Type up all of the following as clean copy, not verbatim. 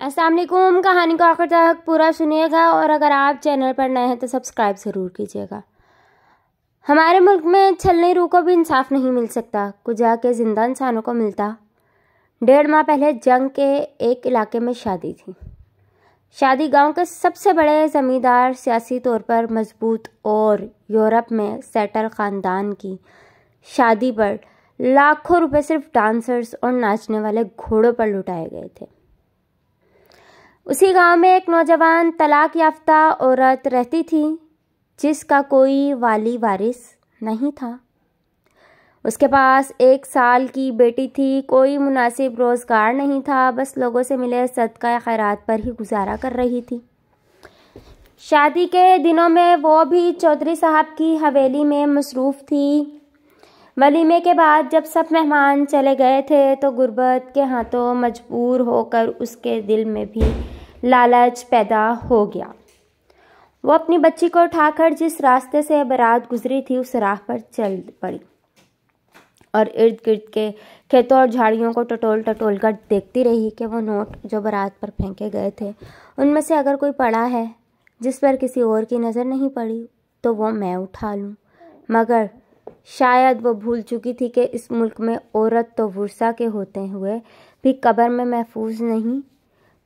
अस्सलाम वालेकुम। कहानी को आखिर तक पूरा सुनिएगा और अगर आप चैनल पर नए हैं तो सब्सक्राइब ज़रूर कीजिएगा। हमारे मुल्क में छलनी रूह को भी इंसाफ नहीं मिल सकता, कुछ जाके ज़िंदा इंसानों को मिलता। 1.5 माह पहले जंग के एक इलाके में शादी थी। शादी गांव के सबसे बड़े ज़मींदार, सियासी तौर पर मजबूत और यूरोप में सेटल ख़ानदान की शादी पर लाखों रुपए सिर्फ डांसर्स और नाचने वाले घोड़ों पर लुटाए गए थे। उसी गांव में एक नौजवान तलाक याफ्ता औरत रहती थी जिसका कोई वाली वारिस नहीं था। उसके पास 1 साल की बेटी थी, कोई मुनासिब रोज़गार नहीं था, बस लोगों से मिले सदका खैरात पर ही गुजारा कर रही थी। शादी के दिनों में वो भी चौधरी साहब की हवेली में मसरूफ़ थी। वलीमे के बाद जब सब मेहमान चले गए थे तो गुर्बत के हाथों मजबूर होकर उसके दिल में भी लालच पैदा हो गया। वो अपनी बच्ची को उठाकर जिस रास्ते से बारात गुजरी थी उस राह पर चल पड़ी और इर्द गिर्द के खेतों और झाड़ियों को टटोल टटोल कर देखती रही कि वो नोट जो बारात पर फेंके गए थे उनमें से अगर कोई पड़ा है जिस पर किसी और की नज़र नहीं पड़ी तो वो मैं उठा लूँ। मगर शायद वो भूल चुकी थी कि इस मुल्क में औरत तो वर्सा के होते हुए भी कब्र में महफूज नहीं।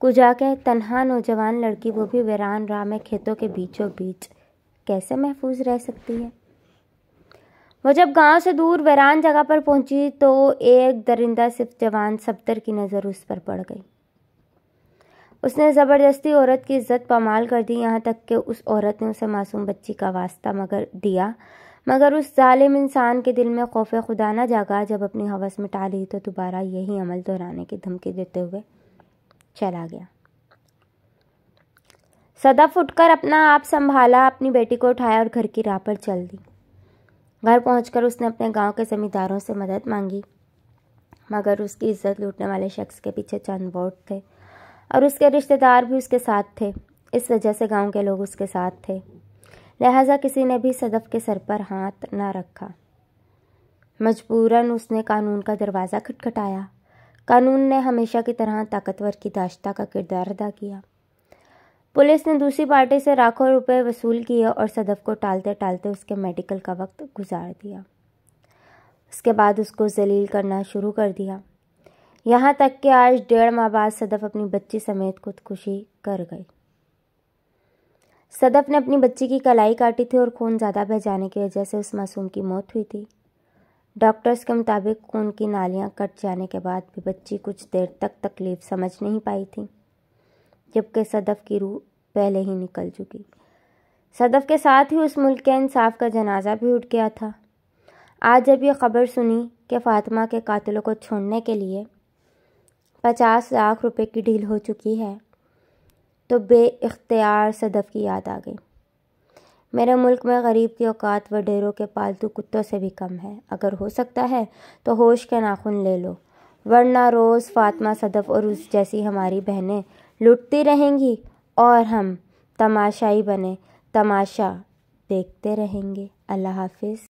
कुजा के तन्हा नौजवान लड़की, वो भी वीरान राह में खेतों के बीचों बीच, कैसे महफूज रह सकती है। वो जब गांव से दूर वीरान जगह पर पहुंची तो एक दरिंदा सिर्फ जवान सफ्दर की नज़र उस पर पड़ गई। उसने ज़बरदस्ती औरत की इज्जत पामाल कर दी, यहाँ तक कि उस औरत ने उसे मासूम बच्ची का वास्ता मगर उस जालिम इंसान के दिल में खौफ खुदा न जागा। जब अपनी हवस मिटा ली तो दोबारा यही अमल दोहराने की धमकी देते हुए चला गया। सदफ उठकर अपना आप संभाला, अपनी बेटी को उठाया और घर की राह पर चल दी। घर पहुंचकर उसने अपने गांव के जमींदारों से मदद मांगी, मगर उसकी इज्जत लूटने वाले शख्स के पीछे चंद वोट थे और उसके रिश्तेदार भी उसके साथ थे। इस वजह से गांव के लोग उसके साथ थे, लिहाजा किसी ने भी सदफ के सर पर हाथ न रखा। मजबूरन उसने कानून का दरवाज़ा खटखटाया। कानून ने हमेशा की तरह ताकतवर की दाश्ता का किरदार अदा किया। पुलिस ने दूसरी पार्टी से लाखों रुपए वसूल किए और सदफ को टालते टालते उसके मेडिकल का वक्त गुजार दिया। उसके बाद उसको जलील करना शुरू कर दिया, यहाँ तक कि आज 1.5 माह बाद सदफ अपनी बच्ची समेत खुदकुशी कर गई। सदफ ने अपनी बच्ची की कलाई काटी थी और खून ज़्यादा बह जाने की वजह से उस मासूम की मौत हुई थी। डॉक्टर्स के मुताबिक खून की नालियां कट जाने के बाद भी बच्ची कुछ देर तक तकलीफ़ समझ नहीं पाई थी, जबकि सदफ की रूह पहले ही निकल चुकी। सदफ के साथ ही उस मुल्क के इंसाफ का जनाजा भी उठ गया था। आज जब ये खबर सुनी कि फ़ातिमा के कातिलों को छोड़ने के लिए 50 लाख रुपए की डील हो चुकी है तो बे-इख्तियार सदफ की याद आ गई। मेरे मुल्क में गरीब की औकात वडेरों के पालतू कुत्तों से भी कम है। अगर हो सकता है तो होश के नाखून ले लो, वरना रोज़ फातिमा, सदफ और उस जैसी हमारी बहनें लुटती रहेंगी और हम तमाशाई बने तमाशा देखते रहेंगे। अल्लाह हाफिज़।